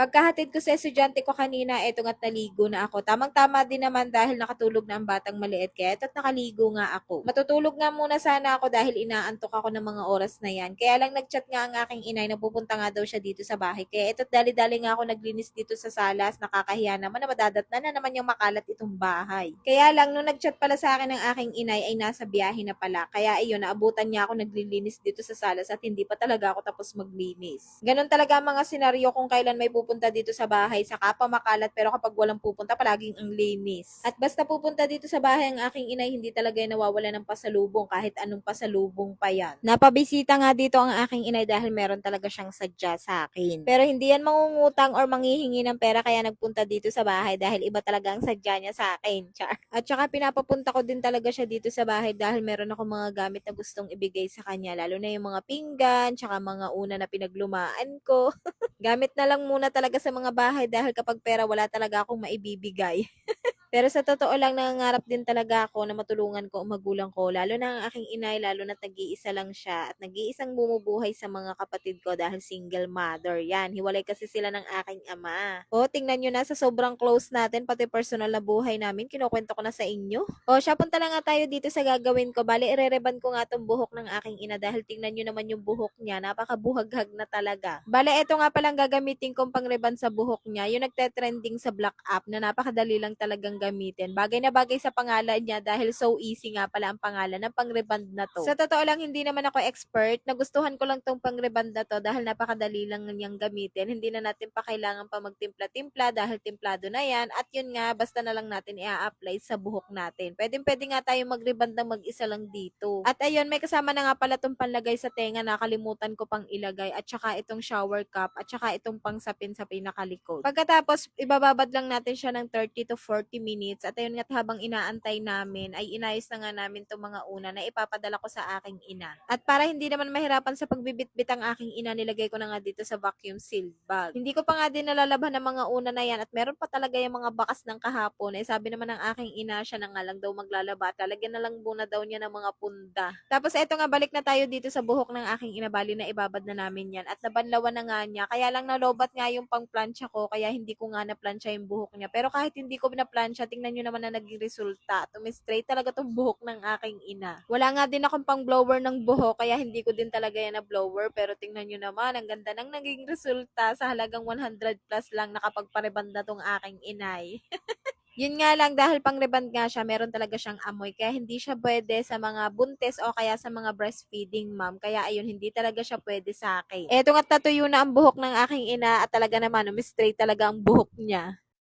Pagkahatid ko sa estudyante ko kanina, eto nga't naligo na ako. Tamang-tama din naman dahil nakatulog na ang batang maliit kaya eto't nakaligo nga ako. Matutulog nga muna sana ako dahil inaantok ako ng mga oras na yan. Kaya lang nagchat nga ang aking inay na pupunta nga daw siya dito sa bahay. Kaya eto't dali-dali nga ako naglinis dito sa salas. Nakakahiya naman na madadatnan na naman yung makalat itong bahay. Kaya lang nung nagchat pala sa akin ng aking inay ay nasa biyahe na pala. Kaya ayun, naabutan niya ako naglilinis dito sa salas at hindi pa talaga ako tapos maglinis. Ganon talaga ang mga senaryo kung kailan may pupunta dito sa bahay, saka pa makalat pero kapag walang pupunta palaging ang linis. At basta pupunta dito sa bahay ang aking inay, hindi talaga yung nawawala ng pasalubong kahit anong pasalubong pa yan. Napabisita nga dito ang aking inay dahil meron talaga siyang sadya sa akin. Pero hindi yan mangungutang or manghihingi ng pera kaya nagpunta dito sa bahay dahil iba talaga ang sadya niya sa akin. Char. At saka pinapapunta ko din talaga siya dito sa bahay dahil meron ako mga gamit na gustong ibigay sa kanya, lalo na yung mga pinggan, tsaka mga una na pinaglumaan ko. Gamit na lang muna talaga sa mga bahay dahil kapag pera wala talaga akong maibibigay. Pero sa totoo lang, nangangarap din talaga ako na matulungan ko ang magulang ko, lalo na ang aking inay, lalo na nag-iisa lang siya at nag-iisang bumubuhay sa mga kapatid ko dahil single mother yan. Hiwalay kasi sila ng aking ama. O, tingnan nyo na sa sobrang close natin, pati personal na buhay namin, kinukwento ko na sa inyo. O, siya punta lang nga tayo dito sa gagawin ko. Bali, irereban ko nga tong buhok ng aking ina dahil tingnan nyo naman yung buhok niya, napakabuhaghag na talaga. Bali, ito nga palang gagamitin kong pangreban sa buhok niya, yung nagte-trending sa Black App na napakadali lang talagang gamitin. Bagay na bagay sa pangalan niya dahil so easy nga pala ang pangalan ng pangreband na to. Sa totoo lang, hindi naman ako expert. Nagustuhan ko lang tong pangreband na to dahil napakadali lang niyang gamitin. Hindi na natin pa kailangan pa magtimpla-timpla dahil timplado na yan. At yun nga, basta na lang natin i-apply sa buhok natin. Pwede nga tayo magreband ng mag-isa lang dito. At ayun, may kasama na nga pala tong panlagay sa tenga. Nakalimutan ko pang ilagay. At saka itong shower cap. At saka itong pangsapin sa pinakalikod. Pagkatapos, ibababad lang natin siya ng 30 to 40 minutes. At ayun nga't habang inaantay namin, ay inayos na nga namin itong mga una na ipapadala ko sa aking ina. At para hindi naman mahirapan sa pagbibitbit ang aking ina, nilagay ko na nga dito sa vacuum sealed bag. Hindi ko pa nga din nalalabhan ng mga una na yan at meron pa talaga yung mga bakas ng kahapon. Eh sabi naman ng aking ina, siya na nga lang daw maglalaba at lalagyan na lang muna daw niya ng mga punda. Tapos eto nga, balik na tayo dito sa buhok ng aking ina, bali na ibabad na namin yan at nabanlawan na nga niya. Kaya lang nalobat nga yung pang-plancha ko, kaya hindi ko nga na-plancha yung buhok niya. Pero kahit hindi ko na-plancha, tingnan nyo naman na naging resulta. Tumi-straight talaga tong buhok ng aking ina. Wala nga din akong pang-blower ng buhok, kaya hindi ko din talaga yan na-blower. Pero tingnan nyo naman, ang ganda ng naging resulta sa halagang 100 plus lang nakapagpareband na tong aking inay. Yun nga lang, dahil pang-reband nga siya, meron talaga siyang amoy. Kaya hindi siya pwede sa mga buntis o kaya sa mga breastfeeding mom. Kaya ayun, hindi talaga siya pwede sa akin. Eto nga't natuyo na ang buhok ng aking ina at talaga naman, straight talaga ang buhok niya.